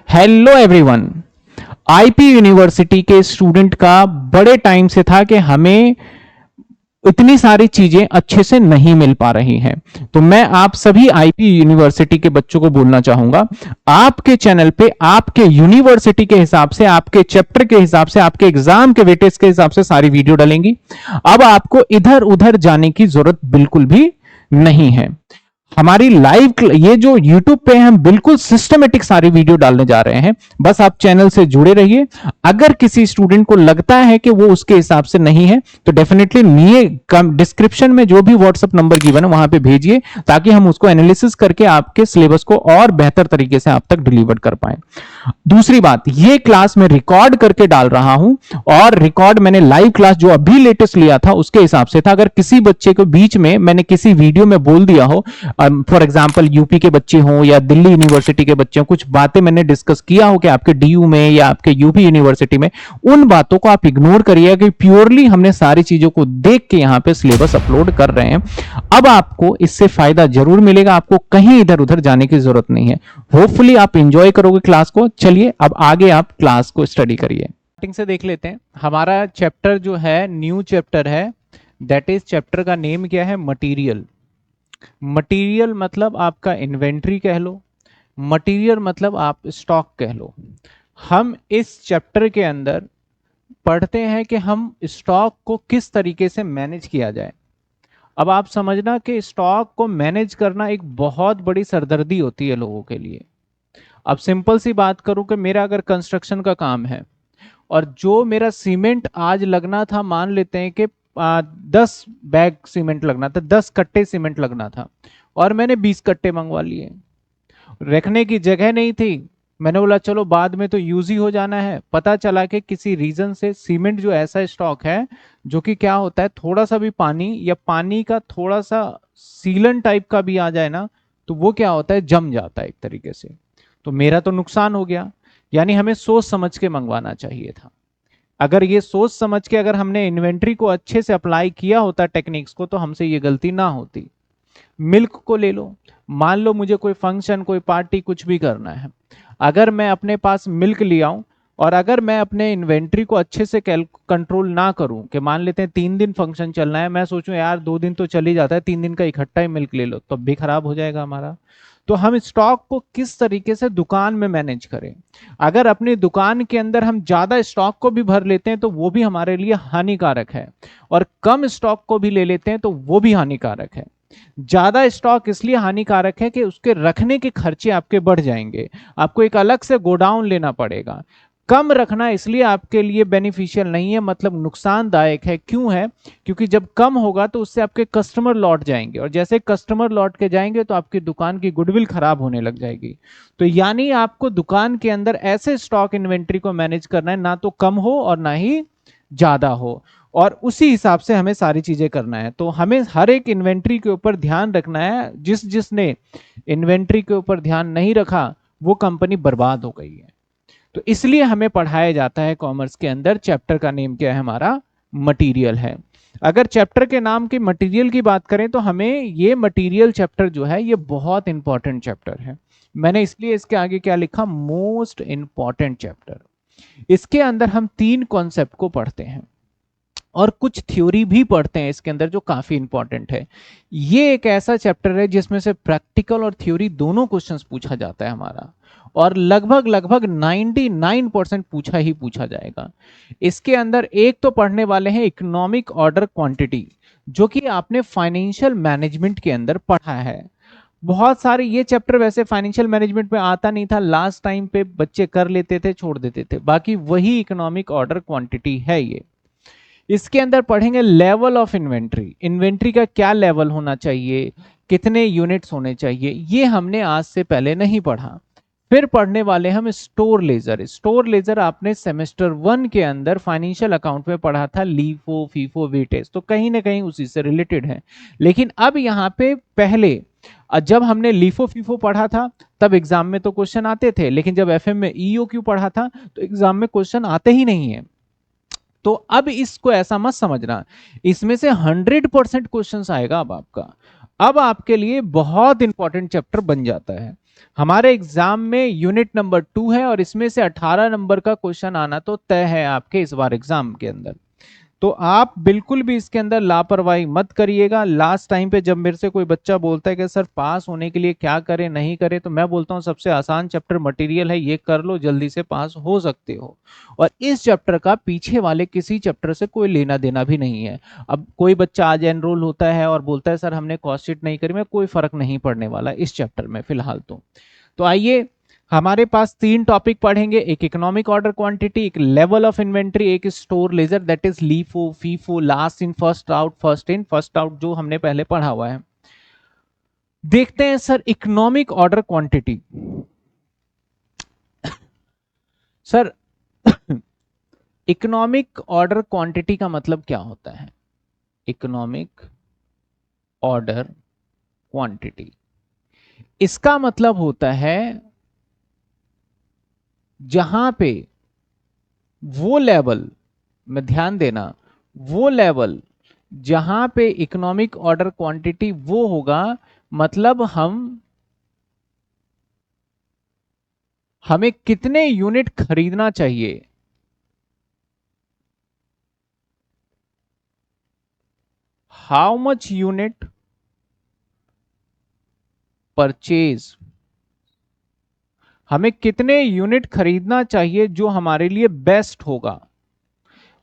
Hello everyone. IP university के student का बड़े टाइम से था कि हमें इतनी सारी चीजें अच्छे से नहीं मिल पा रही हैं। तो मैं आप सभी आईपी यूनिवर्सिटी के बच्चों को बोलना चाहूंगा, आपके चैनल पे आपके यूनिवर्सिटी के हिसाब से, आपके चैप्टर के हिसाब से, आपके एग्जाम के वेटेज के हिसाब से सारी वीडियो डलेंगी। अब आपको इधर उधर जाने की जरूरत बिल्कुल भी नहीं है। हमारी लाइव ये जो YouTube पे हम बिल्कुल सिस्टमेटिक सारी वीडियो डालने जा रहे हैं। बस आप चैनल से जुड़े रहिए। अगर किसी स्टूडेंट को लगता है कि वो उसके हिसाब से नहीं है तो डेफिनेटली डिस्क्रिप्शन में जो भी व्हाट्सएप नंबर गिवन है वहां पे भेजिए, ताकि हम उसको एनालिसिस करके आपके सिलेबस को और बेहतर तरीके से आप तक डिलीवर कर पाए। दूसरी बात, ये क्लास मैं रिकॉर्ड करके डाल रहा हूं और रिकॉर्ड मैंने लाइव क्लास जो अभी लेटेस्ट लिया था उसके हिसाब से था। अगर किसी बच्चे को बीच में मैंने किसी वीडियो में बोल दिया हो, फॉर एग्जांपल यूपी के बच्चे हों या दिल्ली यूनिवर्सिटी के बच्चे हों, कुछ बातें मैंने डिस्कस किया हो कि आपके डीयू में या आपके यूपी यूनिवर्सिटी में, उन बातों को आप इग्नोर करिएगा कि प्योरली हमने सारी चीजों को देख के यहां पे सिलेबस अपलोड कर रहे हैं। अब आपको इससे फायदा जरूर मिलेगा, आपको कहीं इधर उधर जाने की जरूरत नहीं है। होपफुली आप इंजॉय करोगे क्लास को। चलिए अब आगे आप क्लास को स्टडी करिए। स्टार्टिंग से देख लेते हैं। हमारा चैप्टर जो है न्यू चैप्टर है, दैट इज चैप्टर का नेम क्या है? मटीरियल। मटीरियल मतलब आपका इन्वेंट्री कह लो, मटीरियल मतलब आप स्टॉक कह लो। हम इस चैप्टर के अंदर पढ़ते हैं कि हम स्टॉक को किस तरीके से मैनेज किया जाए। अब आप समझना कि स्टॉक को मैनेज करना एक बहुत बड़ी सरदर्दी होती है लोगों के लिए। अब सिंपल सी बात करूं कि मेरा अगर कंस्ट्रक्शन का काम है और जो मेरा सीमेंट आज लगना था, मान लेते हैं कि 10 बैग सीमेंट लगना था, 10 कट्टे सीमेंट लगना था और मैंने 20 कट्टे मंगवा लिए। रखने की जगह नहीं थी, मैंने बोला चलो बाद में तो यूज ही हो जाना है। पता चला कि किसी रीजन से सीमेंट जो ऐसा स्टॉक है जो कि क्या होता है, थोड़ा सा भी पानी या पानी का थोड़ा सा सीलन टाइप का भी आ जाए ना तो वो क्या होता है, जम जाता है एक तरीके से। तो मेरा तो नुकसान हो गया। यानी हमें सोच समझ के मंगवाना चाहिए था। अगर ये सोच समझ के अगर हमने इन्वेंट्री को अच्छे से अप्लाई किया होता टेक्निक्स को, तो हमसे ये गलती ना होती। मिल्क को ले लो, मान लो मुझे कोई फंक्शन, कोई पार्टी, कुछ भी करना है। अगर मैं अपने पास मिल्क ले आऊं और अगर मैं अपने इन्वेंट्री को अच्छे से कंट्रोल ना करूं कि मान लेते हैं 3 दिन फंक्शन चलना है, मैं सोचूं यार 2 दिन तो चल ही जाता है, 3 दिन का इकट्ठा ही मिल्क ले लो, तब भी खराब हो जाएगा हमारा। तो हम स्टॉक को किस तरीके से दुकान में मैनेज करें। अगर अपनी दुकान के अंदर हम ज्यादा स्टॉक को भी भर लेते हैं तो वो भी हमारे लिए हानिकारक है, और कम स्टॉक को भी ले लेते हैं तो वो भी हानिकारक है। ज्यादा स्टॉक इसलिए हानिकारक है कि उसके रखने के खर्चे आपके बढ़ जाएंगे, आपको एक अलग से गोडाउन लेना पड़ेगा। कम रखना इसलिए आपके लिए बेनिफिशियल नहीं है, मतलब नुकसानदायक है। क्यों है? क्योंकि जब कम होगा तो उससे आपके कस्टमर लौट जाएंगे, और जैसे कस्टमर लौट के जाएंगे तो आपकी दुकान की गुडविल खराब होने लग जाएगी। तो यानी आपको दुकान के अंदर ऐसे स्टॉक इन्वेंट्री को मैनेज करना है, ना तो कम हो और ना ही ज्यादा हो, और उसी हिसाब से हमें सारी चीजें करना है। तो हमें हर एक इन्वेंट्री के ऊपर ध्यान रखना है। जिसने इन्वेंट्री के ऊपर ध्यान नहीं रखा वो कंपनी बर्बाद हो गई है। तो इसलिए हमें पढ़ाया जाता है कॉमर्स के अंदर। चैप्टर का नेम क्या है हमारा? मटीरियल है। अगर चैप्टर के नाम की मटीरियल की बात करें तो हमें ये मटीरियल चैप्टर जो है ये बहुत इंपॉर्टेंट चैप्टर है। मैंने इसलिए इसके आगे क्या लिखा? Most important chapter. इसके अंदर हम 3 कॉन्सेप्ट को पढ़ते हैं और कुछ थ्योरी भी पढ़ते हैं इसके अंदर जो काफी इंपॉर्टेंट है। ये एक ऐसा चैप्टर है जिसमें से प्रैक्टिकल और थ्योरी दोनों क्वेश्चंस पूछा जाता है हमारा, और लगभग 99% पूछा ही पूछा जाएगा। इसके अंदर एक तो पढ़ने वाले हैं इकोनॉमिक ऑर्डर क्वांटिटी, जो कि आपने फाइनेंशियल मैनेजमेंट के अंदर पढ़ा है। बहुत सारे ये चैप्टर वैसे फाइनेंशियल मैनेजमेंट में आता नहीं था, लास्ट टाइम पे बच्चे कर लेते थे, छोड़ देते थे, बाकी वही इकोनॉमिक ऑर्डर क्वांटिटी है ये। इसके अंदर पढ़ेंगे लेवल ऑफ इन्वेंट्री, इन्वेंट्री का क्या लेवल होना चाहिए, कितने यूनिट्स होने चाहिए, ये हमने आज से पहले नहीं पढ़ा। फिर पढ़ने वाले हम स्टोर लेजर। स्टोर लेजर आपने सेमेस्टर 1 के अंदर फाइनेंशियल अकाउंट में पढ़ा था, लीफो फीफो वेटेज, तो कहीं ना कहीं उसी से रिलेटेड है। लेकिन अब यहाँ पे पहले जब हमने लीफो फीफो पढ़ा था तब एग्जाम में तो क्वेश्चन आते थे, लेकिन जब एफएम में ईओक्यू पढ़ा था तो एग्जाम में क्वेश्चन आते ही नहीं है। तो अब इसको ऐसा मत समझना, इसमें से 100% क्वेश्चन आएगा अब आपका। अब आपके लिए बहुत इंपॉर्टेंट चैप्टर बन जाता है। हमारे एग्जाम में यूनिट नंबर 2 है और इसमें से 18 नंबर का क्वेश्चन आना तो तय है आपके इस बार एग्जाम के अंदर। तो आप बिल्कुल भी इसके अंदर लापरवाही मत करिएगा। लास्ट टाइम पे जब मेरे से कोई बच्चा बोलता है कि सर पास होने के लिए क्या करें नहीं करें, तो मैं बोलता हूँ सबसे आसान चैप्टर मटेरियल है, ये कर लो, जल्दी से पास हो सकते हो। और इस चैप्टर का पीछे वाले किसी चैप्टर से कोई लेना देना भी नहीं है। अब कोई बच्चा आज एनरोल होता है और बोलता है सर हमने कॉस्ट शीट नहीं करी, में कोई फर्क नहीं पड़ने वाला इस चैप्टर में फिलहाल। तो आइए, हमारे पास 3 टॉपिक पढ़ेंगे, एक इकोनॉमिक ऑर्डर क्वांटिटी, एक लेवल ऑफ इन्वेंट्री, एक store laser that is LIFO, FIFO, last in first out, first in first out, जो हमने पहले पढ़ा हुआ है। देखते हैं sir economic order quantity. Sir economic order quantity का मतलब क्या होता है? इकोनॉमिक ऑर्डर क्वांटिटी, इसका मतलब होता है जहां पे वो लेवल में, ध्यान देना, वो लेवल जहां पे इकोनॉमिक ऑर्डर क्वांटिटी वो होगा, मतलब हमें कितने यूनिट खरीदना चाहिए, हाउ मच यूनिट परचेज, हमें कितने यूनिट खरीदना चाहिए जो हमारे लिए बेस्ट होगा।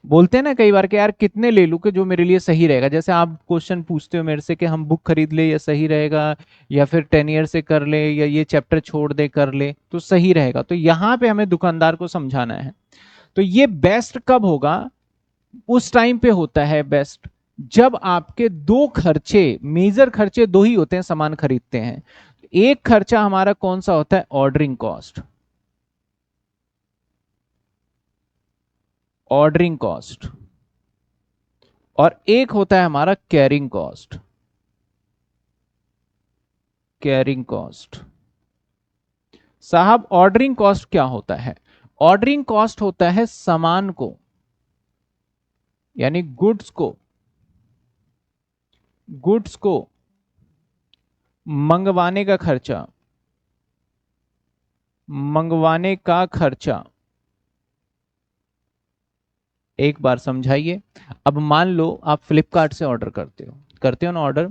बोलते हैं ना कई बार कि यार कितने ले लूं कि जो मेरे लिए सही रहेगा। जैसे आप क्वेश्चन पूछते हो मेरे से कि हम बुक खरीद ले या सही रहेगा, या फिर 10 ईयर से कर ले, या ये चैप्टर छोड़ दे कर ले तो सही रहेगा। तो यहां पे हमें दुकानदार को समझाना है। तो ये बेस्ट कब होगा? उस टाइम पे होता है बेस्ट जब आपके दो खर्चे, मेजर खर्चे दो ही होते हैं सामान खरीदते हैं। एक खर्चा हमारा कौन सा होता है? Ordering cost, ordering cost. और एक होता है हमारा कैरिंग कॉस्ट, कैरिंग कॉस्ट। साहब ऑर्डरिंग कॉस्ट क्या होता है? ऑर्डरिंग कॉस्ट होता है सामान को, यानी गुड्स को, गुड्स को मंगवाने का खर्चा, मंगवाने का खर्चा। एक बार समझाइए। अब मान लो आप फ्लिपकार्ट से ऑर्डर करते हो ना ऑर्डर,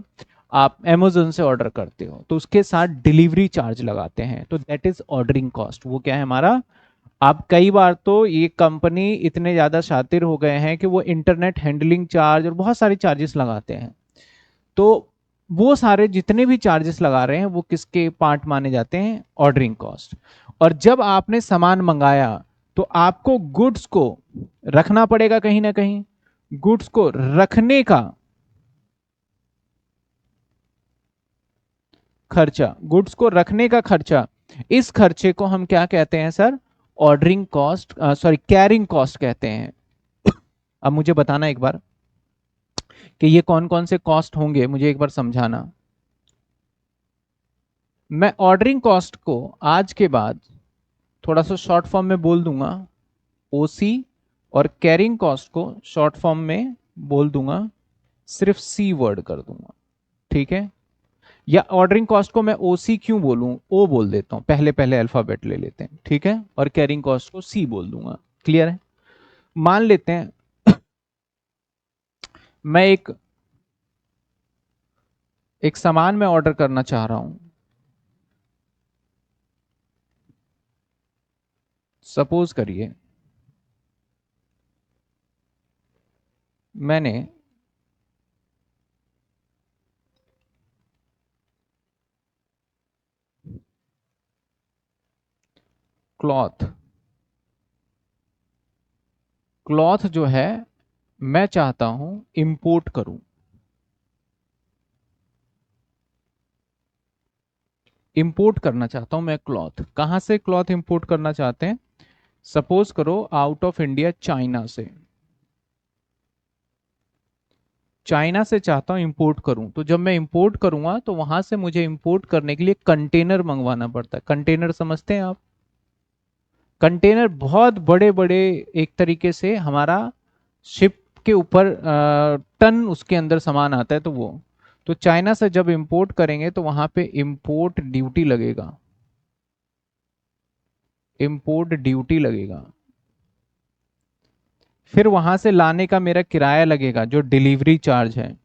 आप Amazon से ऑर्डर करते हो तो उसके साथ डिलीवरी चार्ज लगाते हैं, तो दैट इज ऑर्डरिंग कॉस्ट। वो क्या है हमारा? आप कई बार तो ये कंपनी इतने ज्यादा शातिर हो गए हैं कि वो इंटरनेट हैंडलिंग चार्ज और बहुत सारे चार्जेस लगाते हैं। तो वो सारे जितने भी चार्जेस लगा रहे हैं वो किसके पार्ट माने जाते हैं? Ordering cost. और जब आपने सामान मंगाया तो आपको गुड्स को रखना पड़ेगा कहीं ना कहीं, गुड्स को रखने का खर्चा, गुड्स को रखने का खर्चा, इस खर्चे को हम क्या कहते हैं sir? Ordering cost, sorry carrying cost कहते हैं। अब मुझे बताना एक बार कि ये कौन कौन से कॉस्ट होंगे, मुझे एक बार समझाना। मैं ऑर्डरिंग कॉस्ट को आज के बाद थोड़ा सा शॉर्ट फॉर्म में बोल दूंगा ओसी, और कैरिंग कॉस्ट को शॉर्ट फॉर्म में बोल दूंगा, सिर्फ सी वर्ड कर दूंगा, ठीक है? या ऑर्डरिंग कॉस्ट को मैं ओसी क्यों बोलूं, ओ बोल देता हूं, पहले पहले अल्फाबेट ले लेते हैं, ठीक है? और कैरिंग कॉस्ट को सी बोल दूंगा। क्लियर है? मान लेते हैं मैं एक सामान में ऑर्डर करना चाह रहा हूं। सपोज करिए मैंने क्लॉथ, क्लॉथ जो है मैं चाहता हूं इंपोर्ट करूं, इंपोर्ट करना चाहता हूं मैं क्लॉथ। कहां से क्लॉथ इंपोर्ट करना चाहते हैं? सपोज करो आउट ऑफ इंडिया, चाइना से, चाइना से चाहता हूं इंपोर्ट करूं। तो जब मैं इंपोर्ट करूंगा तो वहां से मुझे इंपोर्ट करने के लिए कंटेनर मंगवाना पड़ता है। कंटेनर समझते हैं आप? कंटेनर बहुत बड़े बड़े, एक तरीके से हमारा शिप के ऊपर टन उसके अंदर सामान आता है। तो वो, तो चाइना से जब इंपोर्ट करेंगे तो वहां पे इंपोर्ट ड्यूटी लगेगा। इंपोर्ट ड्यूटी लगेगा, फिर वहां से लाने का मेरा किराया लगेगा जो डिलीवरी चार्ज है।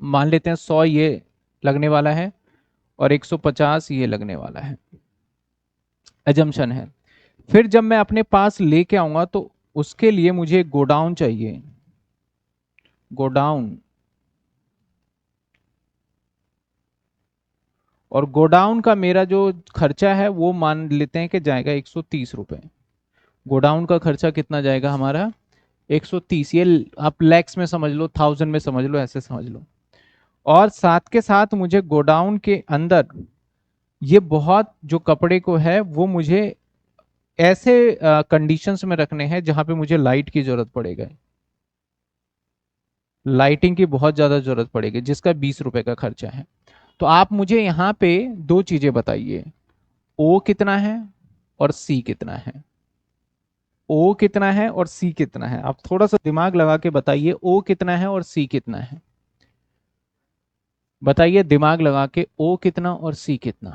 मान लेते हैं 100 ये लगने वाला है और 150 ये लगने वाला है, एजम्पशन है। फिर जब मैं अपने पास लेके आऊंगा तो उसके लिए मुझे गोडाउन चाहिए, गोडाउन। और गोडाउन का मेरा जो खर्चा है वो मान लेते हैं कि जाएगा 130 रुपए। गोडाउन का खर्चा कितना जाएगा हमारा? 130। ये आप लैक्स में समझ लो, थाउजेंड में समझ लो, ऐसे समझ लो। और साथ के साथ मुझे गोडाउन के अंदर ये बहुत जो कपड़े को है वो मुझे ऐसे कंडीशंस में रखने हैं जहां पे मुझे लाइट की जरूरत पड़ेगा, लाइटिंग की बहुत ज्यादा जरूरत पड़ेगी, जिसका 20 रुपए का खर्चा है। तो आप मुझे यहाँ पे दो चीजें बताइए, ओ कितना है और सी कितना है। ओ कितना है और सी कितना है, आप थोड़ा सा दिमाग लगा के बताइए, ओ कितना है और सी कितना है। बताइए दिमाग लगा के, ओ कितना और सी कितना।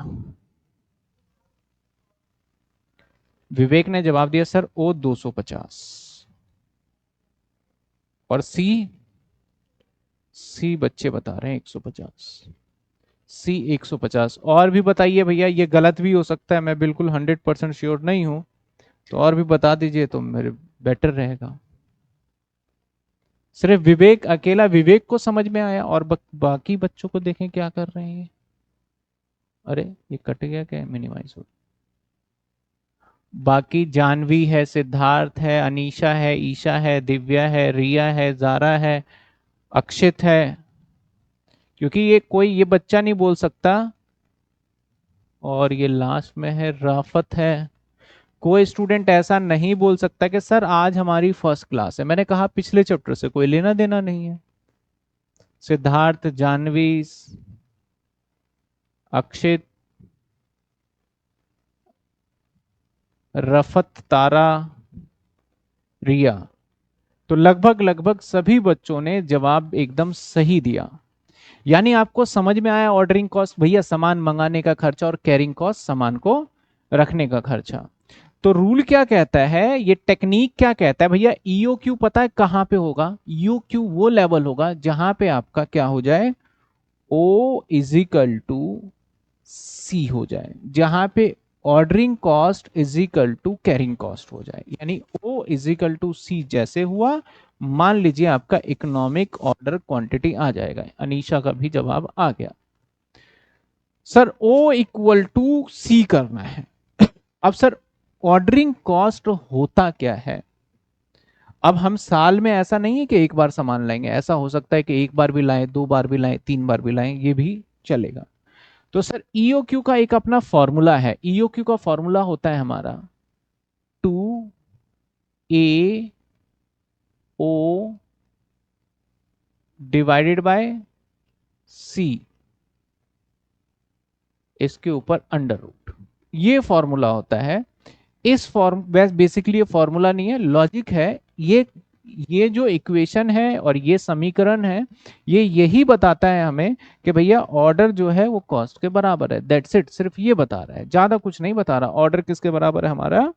विवेक ने जवाब दिया सर ओ 250। और सी, सी बच्चे बता रहे हैं 150। सी 150। और भी बताइए भैया, ये गलत भी हो सकता है, मैं बिल्कुल 100% श्योर नहीं हूं, तो और भी बता दीजिए तो मेरे बेटर रहेगा। सिर्फ विवेक, अकेला विवेक को समझ में आया, और बाकी बच्चों को देखें क्या कर रहे हैं। अरे ये कट गया क्या, मिनिमाइज हो। बाकी जानवी है, सिद्धार्थ है, अनीशा है, ईशा है, दिव्या है, रिया है, जारा है, अक्षित है। क्योंकि ये कोई ये बच्चा नहीं बोल सकता। और ये लास्ट में है राफत है। कोई स्टूडेंट ऐसा नहीं बोल सकता कि सर आज हमारी फर्स्ट क्लास है। मैंने कहा पिछले चैप्टर से कोई लेना देना नहीं है। सिद्धार्थ, जानवी, अक्षित, रफत, तारा, रिया, तो लगभग लगभग सभी बच्चों ने जवाब एकदम सही दिया। यानी आपको समझ में आया, ऑर्डरिंग कॉस्ट भैया सामान मंगाने का खर्चा और कैरिंग कॉस्ट सामान को रखने का खर्चा। तो रूल क्या कहता है, ये टेक्निक क्या कहता है भैया, ईओ क्यू पता है कहां पे होगा? ईओ क्यू वो लेवल होगा जहां पे आपका क्या हो जाए, ओ इजिकल टू सी हो जाए, जहां पे ordering cost is equal to carrying cost हो जाए। यानी ओ इजिकल टू सी जैसे हुआ, मान लीजिए आपका इकोनॉमिक ऑर्डर क्वांटिटी आ जाएगा। अनीशा का भी जवाब आ गया। सर ओ इक्वल टू सी करना है। अब सर ऑर्डरिंग कॉस्ट होता क्या है? अब हम साल में ऐसा नहीं है कि एक बार सामान लाएंगे, ऐसा हो सकता है कि एक बार भी लाएं, दो बार भी लाएं, तीन बार भी लाएं, ये भी चलेगा। तो सर ईओक्यू का एक अपना फॉर्मूला है। ईओक्यू का फॉर्मूला होता है हमारा 2 AO डिवाइडेड बाय सी, इसके ऊपर अंडर रूट, ये फॉर्मूला होता है। इस फॉर्म बेसिकली ये फॉर्मूला नहीं है, लॉजिक है। ये जो इक्वेशन है और ये समीकरण है, ये यही बताता है हमें कि भैया ऑर्डर जो है वो कॉस्ट के बराबर है। दैट्स इट, सिर्फ ये बता रहा है, ज्यादा कुछ नहीं बता रहा। ऑर्डर किसके बराबर है हमारा?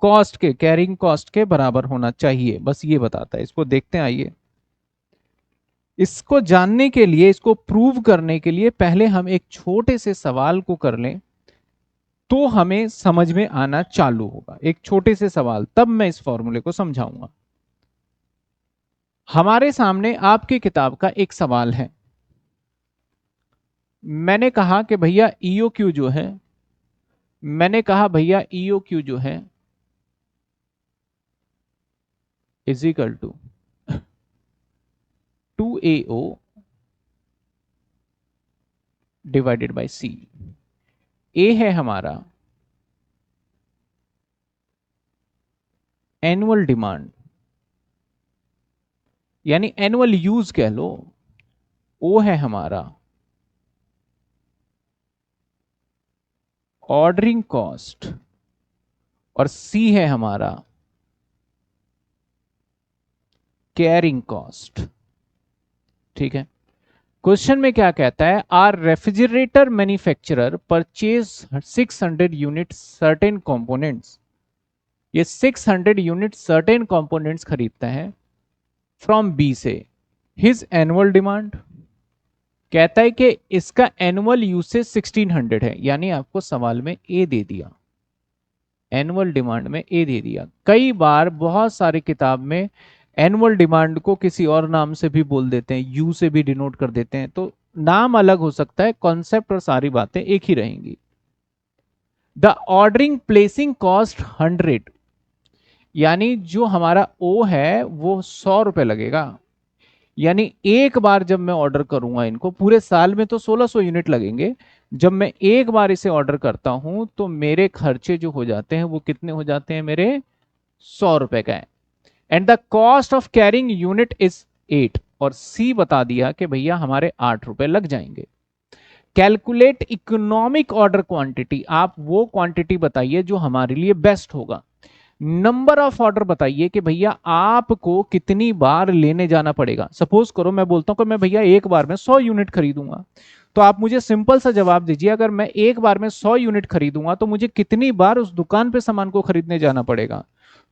कॉस्ट के, कैरिंग कॉस्ट के बराबर होना चाहिए, बस ये बताता है। इसको देखते हैं, आइए। इसको जानने के लिए, इसको प्रूव करने के लिए पहले हम एक छोटे से सवाल को कर लें तो हमें समझ में आना चालू होगा। एक छोटे से सवाल, तब मैं इस फॉर्मूले को समझाऊंगा। हमारे सामने आपकी किताब का एक सवाल है। मैंने कहा कि भैया ईओ क्यू जो है, मैंने कहा भैया ईओ क्यू जो है is equal to 2AO divided by C. A है हमारा एनुअल डिमांड, यानी एनुअल यूज कह लो। ओ है हमारा ऑर्डरिंग कॉस्ट, और सी है हमारा कैरिंग कॉस्ट। ठीक है, क्वेश्चन में क्या कहता है, R refrigerator manufacturer purchase 600 unit certain components, ये 600 यूनिट सर्टेन कंपोनेंट्स खरीदता है फ्रॉम बी से, हिज एनुअल डिमांड, कहता है कि इसका एनुअल यूसेज 1600 है, यानी आपको सवाल में ए दे दिया, एनुअल डिमांड में ए दे दिया। कई बार बहुत सारी किताब में एनुअल डिमांड को किसी और नाम से भी बोल देते हैं, यू से भी डिनोट कर देते हैं, तो नाम अलग हो सकता है, कॉन्सेप्ट और सारी बातें एक ही रहेंगी। द ऑर्डरिंग प्लेसिंग कॉस्ट 100, यानी जो हमारा ओ है वो 100 रुपए लगेगा, यानी एक बार जब मैं ऑर्डर करूंगा इनको, पूरे साल में तो 1600 यूनिट लगेंगे, जब मैं एक बार इसे ऑर्डर करता हूं तो मेरे खर्चे जो हो जाते हैं वो कितने हो जाते हैं, मेरे 100 रुपए का है। And the cost of carrying unit is 8, और सी बता दिया कि भैया हमारे 8 रुपए लग जाएंगे। कैलकुलेट इकोनॉमिक ऑर्डर क्वांटिटी, आप वो क्वांटिटी बताइए जो हमारे लिए बेस्ट होगा। नंबर ऑफ ऑर्डर बताइए कि भैया आपको कितनी बार लेने जाना पड़ेगा। सपोज करो मैं बोलता हूं कि मैं भैया एक बार में 100 यूनिट खरीदूंगा, तो आप मुझे सिंपल सा जवाब दीजिए, अगर मैं एक बार में 100 यूनिट खरीदूंगा तो मुझे कितनी बार उस दुकान पे सामान को खरीदने जाना पड़ेगा,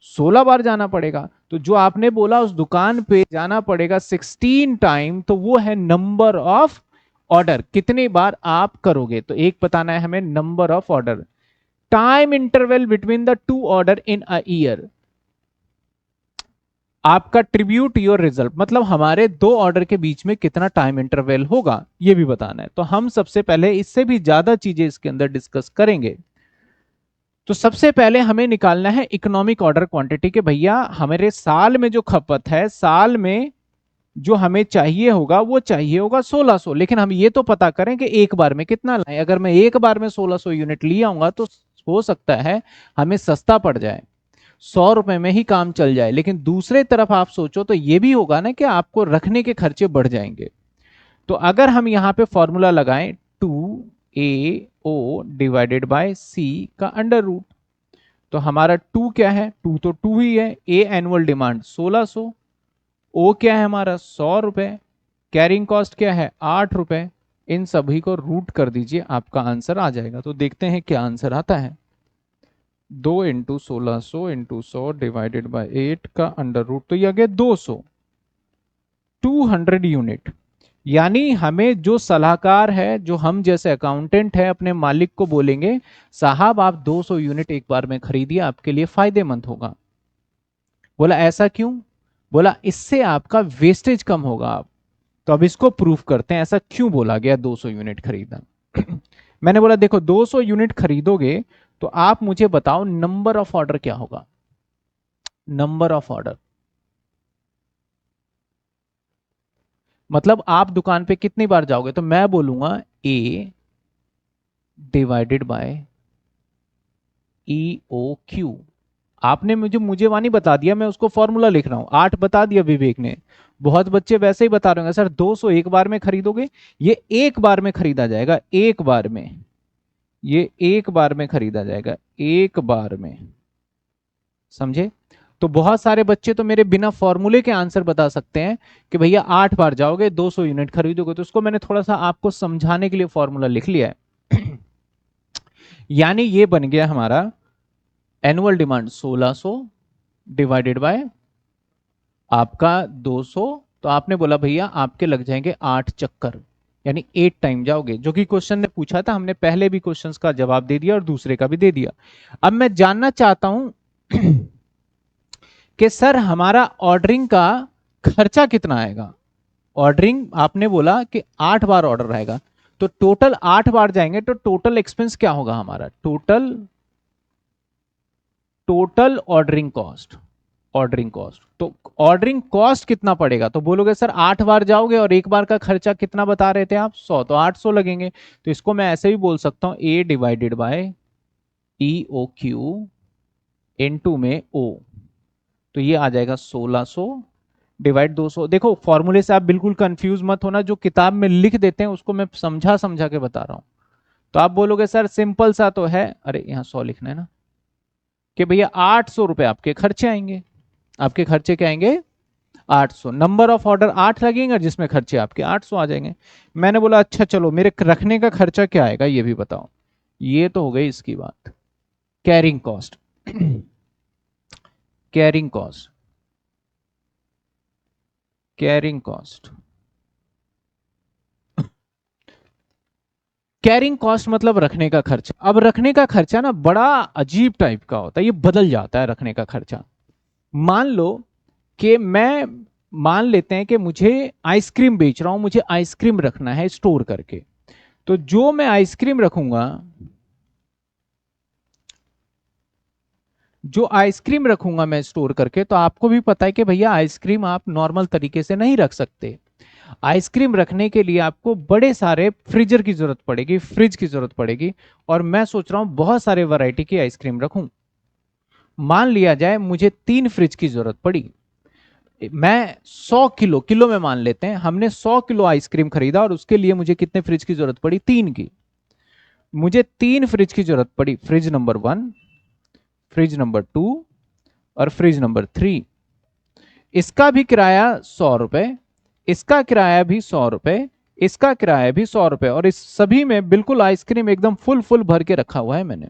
16 बार जाना पड़ेगा। तो जो आपने बोला उस दुकान पे जाना पड़ेगा 16 टाइम, तो वो है नंबर ऑफ ऑर्डर, कितनी बार आप करोगे, तो एक बताना है हमें number of order. Time interval between the two order in a year, आपका ट्रिब्यूट योर रिजल्ट, मतलब हमारे दो ऑर्डर के बीच में कितना टाइम इंटरवल होगा, ये भी बताना है। तो हम सबसे पहले इससे भी ज्यादा चीजें इसके अंदर डिस्कस करेंगे। तो सबसे पहले हमें निकालना है इकोनॉमिक ऑर्डर क्वांटिटी के भैया हमारे साल में जो खपत है, साल में जो हमें चाहिए होगा वो चाहिए होगा 1600, लेकिन हम ये तो पता करें कि एक बार में कितना लाएं। अगर मैं एक बार में 1600 यूनिट ले आऊंगा तो हो सकता है हमें सस्ता पड़ जाए, 100 रुपए में ही काम चल जाए, लेकिन दूसरे तरफ आप सोचो तो ये भी होगा ना कि आपको रखने के खर्चे बढ़ जाएंगे। तो अगर हम यहां पे फॉर्मूला लगाएं 2AO डिवाइडेड बाय सी का अंडर रूट, तो हमारा 2 क्या है, 2 तो 2 ही है, ए एनुअल डिमांड 1600, ओ क्या है हमारा 100 रुपए, कैरिंग कॉस्ट क्या है 8 रुपए, इन सभी को रूट कर दीजिए, आपका आंसर आ जाएगा। तो देखते हैं क्या आंसर आता है। 2 इंटू 1600 इंटू 100 डिवाइडेड बाई 8 का अंडर रूट, तो ये आ गया 200, 200 यूनिट। यानी हमें जो सलाहकार है, जो हम जैसे अकाउंटेंट है, अपने मालिक को बोलेंगे साहब आप 200 यूनिट एक बार में खरीदिए, आपके लिए फायदेमंद होगा। बोला ऐसा क्यों, बोला इससे आपका वेस्टेज कम होगा। आप तो अब इसको प्रूफ करते हैं, ऐसा क्यों बोला गया 200 यूनिट खरीदना। मैंने बोला देखो 200 यूनिट खरीदोगे तो आप मुझे बताओ नंबर ऑफ ऑर्डर क्या होगा, नंबर ऑफ ऑर्डर मतलब आप दुकान पे कितनी बार जाओगे, तो मैं बोलूंगा ए डिवाइडेड बाय EOQ। आपने मुझे वानी बता दिया, मैं उसको फॉर्मूला लिख रहा हूं, 8 बता दिया विवेक ने। बहुत बच्चे वैसे ही बता रहे होंगे सर 200 एक बार में खरीदोगे, ये एक बार में खरीदा जाएगा, एक बार में, ये एक बार में खरीदा जाएगा, एक बार में, समझे। तो बहुत सारे बच्चे तो मेरे बिना फॉर्मूले के आंसर बता सकते हैं कि भैया 8 बार जाओगे 200 यूनिट खरीदोगे, तो उसको मैंने थोड़ा सा आपको समझाने के लिए फॉर्मूला लिख लिया है। यानी ये बन गया हमारा एनुअल डिमांड 1600 डिवाइडेड बाय आपका 200, तो आपने बोला भैया आपके लग जाएंगे 8 चक्कर, यानी 8 टाइम जाओगे, जो कि क्वेश्चन ने पूछा था, हमने पहले भी क्वेश्चंस का जवाब दे दिया और दूसरे का भी दे दिया। अब मैं जानना चाहता हूं कि सर हमारा ऑर्डरिंग का खर्चा कितना आएगा। ऑर्डरिंग आपने बोला कि 8 बार ऑर्डर रहेगा, तो टोटल 8 बार जाएंगे तो टोटल एक्सपेंस क्या होगा हमारा, total ordering cost, ordering cost. तो ऑर्डरिंग कॉस्ट कितना पड़ेगा, तो बोलोगे सर 8 बार जाओगे और एक बार का खर्चा कितना बता रहे थे आप 100, तो 800 लगेंगे। तो इसको मैं ऐसे भी बोल सकता हूं ए डिवाइडेड बाय EOQ इनटू में O, तो ये आ जाएगा 1600 डिवाइड 200। देखो फॉर्मूले से आप बिल्कुल कंफ्यूज मत होना, जो किताब में लिख देते हैं उसको मैं समझा समझा के बता रहा हूं। तो आप बोलोगे सर सिंपल सा तो है, अरे यहां 100 लिखना है ना, कि भैया 800 रुपए आपके खर्चे आएंगे, आपके खर्चे क्या आएंगे 800, नंबर ऑफ ऑर्डर 8 लगेंगे जिसमें खर्चे आपके 800 आ जाएंगे। मैंने बोला अच्छा चलो मेरे रखने का खर्चा क्या आएगा ये भी बताओ। ये तो हो गई इसकी बात, carrying cost. Carrying cost, carrying cost, carrying cost मतलब रखने का खर्चा। अब रखने का खर्चा ना बड़ा अजीब टाइप का होता है, ये बदल जाता है रखने का खर्चा। मान लो कि मैं, मान लेते हैं कि मुझे आइसक्रीम बेच रहा हूं, मुझे आइसक्रीम रखना है स्टोर करके। तो जो मैं आइसक्रीम रखूंगा, जो आइसक्रीम रखूंगा मैं स्टोर करके, तो आपको भी पता है कि भैया आइसक्रीम आप नॉर्मल तरीके से नहीं रख सकते। आइसक्रीम रखने के लिए आपको बड़े सारे फ्रीजर की जरूरत पड़ेगी, फ्रिज की जरूरत पड़ेगी। और मैं सोच रहा हूं बहुत सारे वैरायटी की आइसक्रीम रखूं। मान लिया जाए मुझे 3 फ्रिज की जरूरत पड़ी। मैं 100 किलो, किलो में मान लेते हैं, हमने 100 किलो आइसक्रीम खरीदा और उसके लिए मुझे कितने फ्रिज की जरूरत पड़ी? 3 की। मुझे 3 फ्रिज की जरूरत पड़ी, फ्रिज नंबर 1, फ्रिज नंबर 2 और फ्रिज नंबर 3। इसका भी किराया 100 रुपए, इसका किराया भी 100 रुपए, इसका किराया भी 100 रुपए, और इस सभी में बिल्कुल आइसक्रीम एकदम फुल फुल भर के रखा हुआ है मैंने।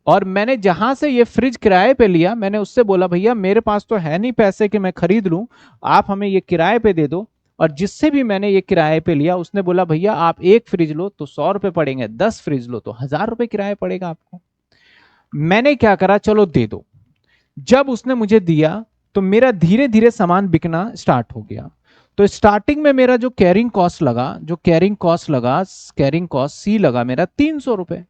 और मैंने जहां से ये फ्रिज किराए पे लिया, मैंने उससे बोला भैया मेरे पास तो है नहीं पैसे कि मैं खरीद लूं, आप हमें ये किराए पे दे दो। और जिससे भी मैंने ये किराए पे लिया उसने बोला भैया आप 1 फ्रिज लो तो 100 रुपए पड़ेंगे, 10 फ्रिज लो तो 1000 रुपए किराया पड़ेगा आपको। मैंने क्या करा, चलो दे दो। जब उसने मुझे दिया तो मेरा धीरे धीरे सामान बिकना स्टार्ट हो गया। तो स्टार्टिंग में मेरा जो कैरिंग कॉस्ट लगा, जो कैरिंग कॉस्ट लगा, कैरिंग कॉस्ट सी लगा मेरा 300 रुपए।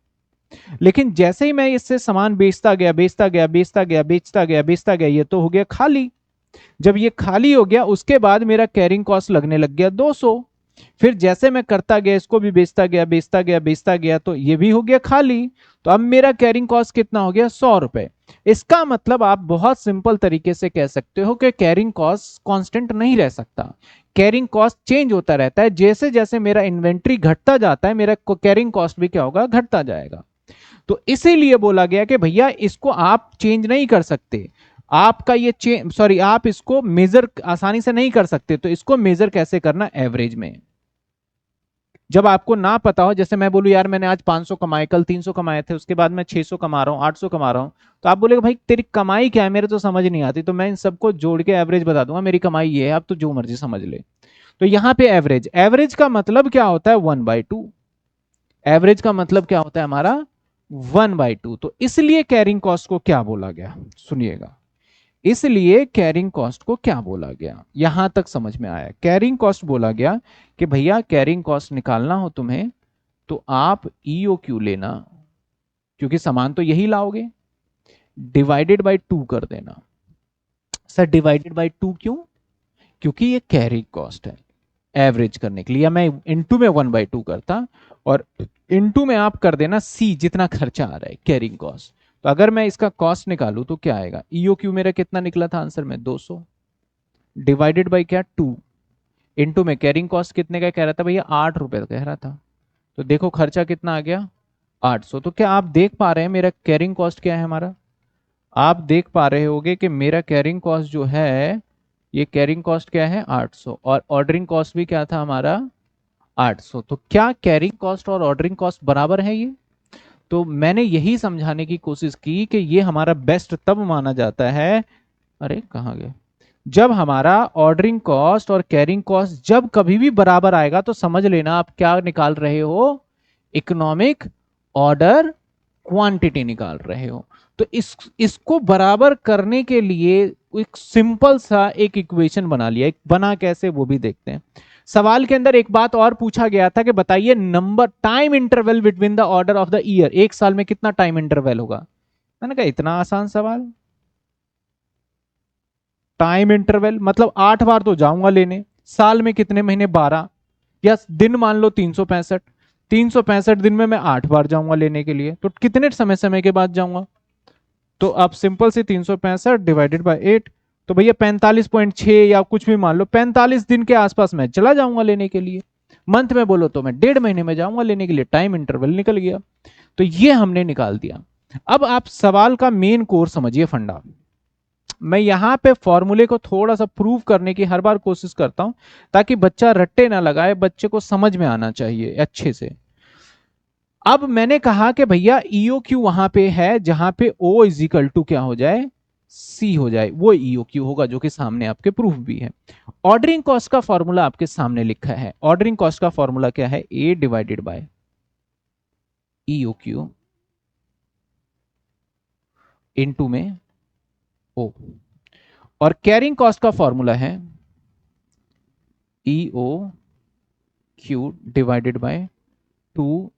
लेकिन जैसे ही मैं इससे सामान बेचता गया, बेचता गया, बेचता गया, बेचता गया, बेचता गया, ये तो हो गया खाली। जब ये खाली हो गया उसके बाद मेरा कैरिंग कॉस्ट लगने लग गया 200। फिर जैसे मैं करता गया, इसको भी बेचता गया, बेचता गया, बेचता गया, तो ये भी हो गया खाली। तो अब मेरा कैरिंग कॉस्ट कितना हो गया? 100 रुपए। इसका मतलब आप बहुत सिंपल तरीके से कह सकते हो कि कैरिंग कॉस्ट कांस्टेंट नहीं रह सकता। कैरिंग कॉस्ट चेंज होता रहता है, जैसे जैसे मेरा इन्वेंट्री घटता जाता है मेरा कैरिंग कॉस्ट भी क्या होगा? घटता जाएगा। तो इसीलिए बोला गया कि भैया इसको आप चेंज नहीं कर सकते, आपका ये चेंज, सॉरी, आप इसको मेजर आसानी से नहीं कर सकते। तो इसको मेजर कैसे करना? एवरेज में। जब आपको ना पता हो, जैसे मैं बोलूं यार मैंने आज 500 कमाए, कल 300 कमाए थे, उसके बाद मैं 600 कमा रहा हूं, 800 कमा रहा हूं, तो आप बोलेगा भाई तेरी कमाई क्या है, मेरे तो समझ नहीं आती। तो मैं इन सबको जोड़ के एवरेज बता दूंगा, मेरी कमाई ये है, आप तो जो मर्जी समझ ले। तो यहां पे एवरेज, एवरेज का मतलब क्या होता है? 1/2। एवरेज का मतलब क्या होता है हमारा? 1/2। तो इसलिए कैरिंग कॉस्ट को क्या बोला गया? सुनिएगा, इसलिए कैरिंग कॉस्ट को क्या बोला गया, यहां तक समझ में आया। कैरिंग कॉस्ट बोला गया कि भैया कैरिंग कॉस्ट निकालना हो तुम्हें तो आप ईओक्यू लेना, क्योंकि सामान तो यही लाओगे, डिवाइडेड बाय 2 कर देना। सर डिवाइडेड बाय 2 क्यों? क्योंकि ये कैरिंग कॉस्ट है। एवरेज करने के लिए, या मैं इनटू में 1/2 करता और इनटू में आप कर देना सी, जितना खर्चा आ रहा है कैरिंग कॉस्ट। तो अगर मैं इसका कॉस्ट निकालूं तो क्या आएगा? ईओक्यू मेरा कितना निकला था आंसर में? 200, डिवाइडेड बाय क्या? 2, इनटू में कैरिंग कॉस्ट कितने का कह रहा था भैया? 8 रुपए कह रहा था। तो देखो खर्चा कितना आ गया? 800। तो क्या आप देख पा रहे हैं मेरा कैरिंग कॉस्ट क्या है हमारा? आप देख पा रहे होगे कि मेरा कैरिंग कॉस्ट जो है, ये कैरिंग कॉस्ट क्या है? 800, और ऑर्डरिंग कॉस्ट भी क्या था हमारा? 800। तो क्या कैरिंग कॉस्ट और ऑर्डरिंग कॉस्ट बराबर है ये? तो मैंने यही समझाने की कोशिश की कि ये हमारा बेस्ट तब माना जाता है, अरे कहाँ गए, जब हमारा ऑर्डरिंग कॉस्ट और कैरिंग कॉस्ट जब कभी भी बराबर आएगा तो समझ लेना आप क्या निकाल रहे हो? इकोनॉमिक ऑर्डर क्वांटिटी निकाल रहे हो। तो इसको बराबर करने के लिए एक सिंपल सा एक इक्वेशन बना लिया। एक बना कैसे वो भी देखते हैं। सवाल के अंदर एक बात और पूछा गया था कि बताइए number time interval between the order of the year, एक साल में कितना टाइम इंटरवल होगा? मैंने कहा इतना आसान सवाल, टाइम इंटरवल मतलब 8 बार तो जाऊंगा लेने, साल में कितने महीने? 12, या दिन मान लो 365, 365 दिन में मैं 8 बार जाऊंगा लेने के लिए, तो कितने समय समय के बाद जाऊंगा? तो अब सिंपल से 365 डिवाइडेड बाय 8, तो भैया 45.6 या कुछ भी मान लो, 45 दिन के आसपास मैं चला जाऊंगा लेने के लिए। मंथ में बोलो तो मैं 1.5 महीने में जाऊंगा लेने के लिए। टाइम इंटरवल निकल गया। तो ये हमने निकाल दिया। अब आप सवाल का मेन कोर समझिए, फंडा। मैं यहां पे फॉर्मूले को थोड़ा सा प्रूव करने की हर बार कोशिश करता हूं, ताकि बच्चा रट्टे ना लगाए, बच्चे को समझ में आना चाहिए अच्छे से। अब मैंने कहा कि भैया ईओ क्यू वहां पे है जहां पे ओ इज इक्वल टू क्या हो जाए, सी हो जाए, वो ईओ क्यू होगा, जो कि सामने आपके प्रूफ भी है। ऑर्डरिंग कॉस्ट का फॉर्मूला आपके सामने लिखा है। ऑर्डरिंग कॉस्ट का फॉर्मूला क्या है, A divided by EO Q into में ओ। और कैरिंग कॉस्ट का फॉर्मूला है EO Q divided by 2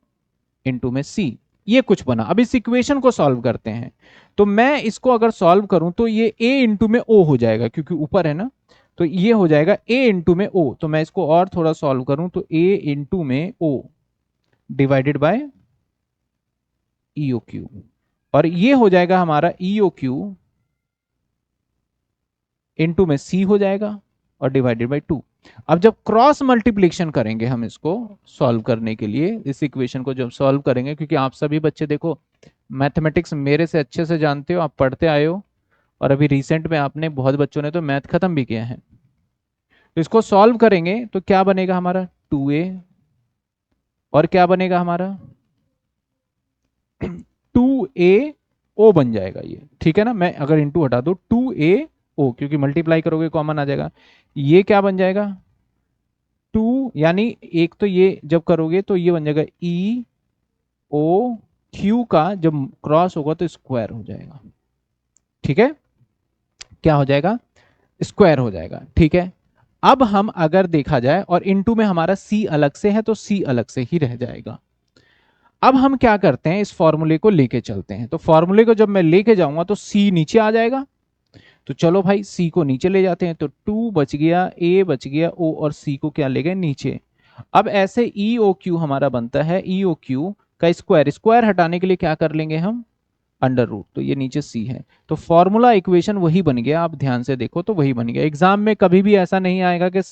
into में सी। ये कुछ बना। अब इस इक्वेशन को सॉल्व करते हैं। तो मैं इसको अगर सॉल्व करूं तो ये a इंटू में o हो जाएगा, क्योंकि ऊपर है ना, तो ये हो जाएगा a इंटू में o। तो मैं इसको और थोड़ा सॉल्व करूं तो a इंटू में o divided by EO Q, और ये हो जाएगा हमारा ईओ क्यू इनटू में सी हो जाएगा और डिवाइडेड बाय 2। अब जब क्रॉस मल्टीप्लिकेशन करेंगे हम इसको सॉल्व करने के लिए, इस इक्वेशन को जब सॉल्व करेंगे, क्योंकि आप सभी बच्चे देखो मैथमेटिक्स मेरे से अच्छे से जानते हो, आप पढ़ते आए हो, और अभी रिसेंट में आपने बहुत बच्चों ने तो मैथ खत्म भी किया है। तो इसको सॉल्व करेंगे तो क्या बनेगा हमारा 2a, और क्या बनेगा हमारा 2a o बन जाएगा ये, ठीक है ना। मैं अगर इंटू हटा दो 2a o, क्योंकि मल्टीप्लाई करोगे कॉमन आ जाएगा, ये क्या बन जाएगा 2, यानी एक तो ये जब करोगे तो ये बन जाएगा ई ओ क्यू का जब क्रॉस होगा तो स्क्वायर हो जाएगा, ठीक है, क्या हो जाएगा स्क्वायर हो जाएगा, ठीक है। अब हम अगर देखा जाए और इनटू में हमारा सी अलग से है तो सी अलग से ही रह जाएगा। अब हम क्या करते हैं, इस फॉर्मूले को लेके चलते हैं। तो फॉर्मूले को जब मैं लेके जाऊंगा तो सी नीचे आ जाएगा, तो चलो भाई सी को नीचे ले जाते हैं। तो 2 बच गया, ए बच गया, ओ और सी को क्या ले गए नीचे। अब ऐसे ई ओ क्यू हमारा बनता है, ई ओ क्यू का स्क्वायर, स्क्वायर हटाने के लिए क्या कर लेंगे हम अंडर रूट, तो ये नीचे सी है। तो फॉर्मूला इक्वेशन वही बन गया, आप ध्यान से देखो तो वही बन गया। एग्जाम में कभी भी ऐसा नहीं आएगा कि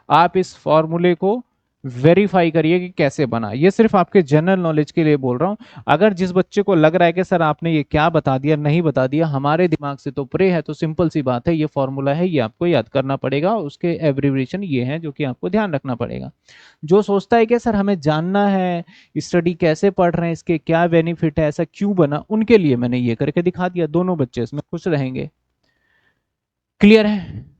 आप इस फॉर्मूले को वेरीफाई करिए कि कैसे बना, ये सिर्फ आपके जनरल नॉलेज के लिए बोल रहा हूं। अगर जिस बच्चे को लग रहा है कि सर आपने ये क्या बता दिया, नहीं बता दिया, हमारे दिमाग से तो परे है, तो सिंपल सी बात है, ये फॉर्मूला है, ये आपको याद करना पड़ेगा, उसके एब्रिविएशन ये है जो कि आपको ध्यान रखना पड़ेगा। जो सोचता है कि सर हमें जानना है स्टडी कैसे पढ़ रहे हैं, इसके क्या बेनिफिट है, ऐसा क्यों बना, उनके लिए मैंने ये करके दिखा दिया, दोनों बच्चे इसमें खुश रहेंगे। क्लियर है?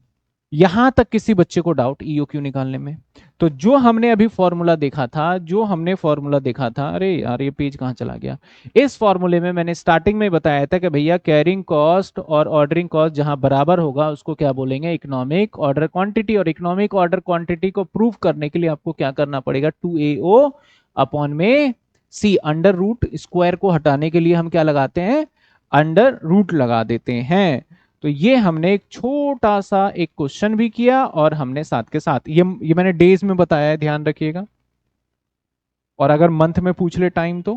यहां तक किसी बच्चे को डाउट ईओ क्यू निकालने में? तो जो हमने अभी फॉर्मूला देखा था, अरे यार ये पेज कहां चला गया। इस फॉर्मूले में मैंने स्टार्टिंग में बताया था कि भैया कैरिंग कॉस्ट और ऑर्डरिंग कॉस्ट जहां बराबर होगा उसको क्या बोलेंगे, इकोनॉमिक ऑर्डर क्वांटिटी। और इकोनॉमिक ऑर्डर क्वांटिटी को प्रूव करने के लिए आपको क्या करना पड़ेगा, 2AO अपॉन में सी। अंडर रूट स्क्वायर को हटाने के लिए हम क्या लगाते हैं, अंडर रूट लगा देते हैं। तो ये हमने एक छोटा सा एक क्वेश्चन भी किया, और हमने साथ के साथ ये मैंने डेज में बताया है, ध्यान रखिएगा। और अगर मंथ में पूछ ले टाइम तो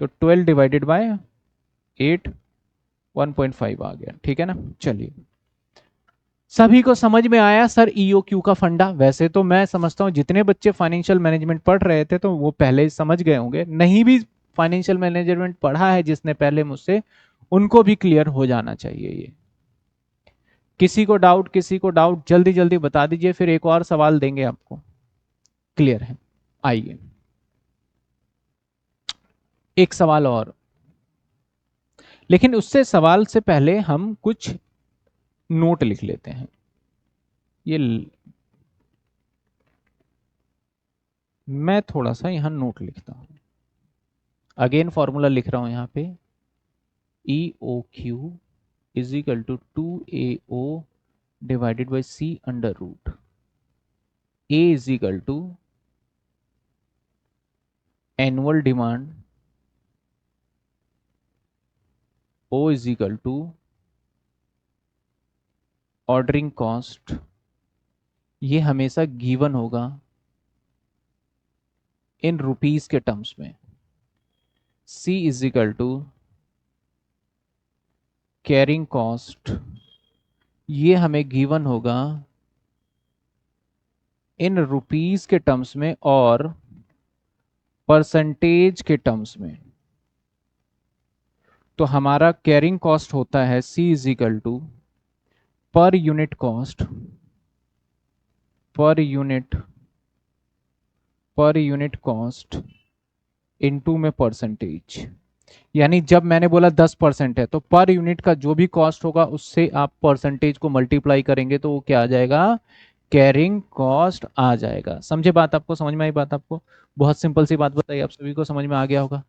12 डिवाइडेड बाय 8 1.5 आ गया, ठीक है ना। चलिए, सभी को समझ में आया सर ईओ क्यू का फंडा? वैसे तो मैं समझता हूं जितने बच्चे फाइनेंशियल मैनेजमेंट पढ़ रहे थे तो वो पहले समझ गए होंगे, नहीं भी फाइनेंशियल मैनेजमेंट पढ़ा है जिसने पहले मुझसे, उनको भी क्लियर हो जाना चाहिए ये। किसी को डाउट जल्दी जल्दी बता दीजिए, फिर एक और सवाल देंगे आपको। क्लियर है? आइए एक सवाल और, लेकिन उससे सवाल से पहले हम कुछ नोट लिख लेते हैं। ये मैं थोड़ा सा यहां नोट लिखता हूं, अगेन फॉर्मूला लिख रहा हूं यहां पे, E O Q is equal to 2AO divided by C under root. A is equal to annual demand, O is equal to ordering cost, ये हमेशा गिवन होगा इन रुपीस के टर्म्स में। C is equal to carrying cost, ये हमें given होगा in rupees के terms में और परसेंटेज के टर्म्स में। तो हमारा कैरिंग कॉस्ट होता है C is equal to per unit cost, per unit cost into में परसेंटेज। यानी जब मैंने बोला 10% है तो पर यूनिट का जो भी कॉस्ट होगा उससे आप परसेंटेज को मल्टीप्लाई करेंगे तो वो क्या आ जाएगा, कैरिंग कॉस्ट आ जाएगा। समझे बात? आपको समझ में आई बात? आपको बहुत सिंपल सी बात बताई, आप सभी को समझ में आ गया होगा।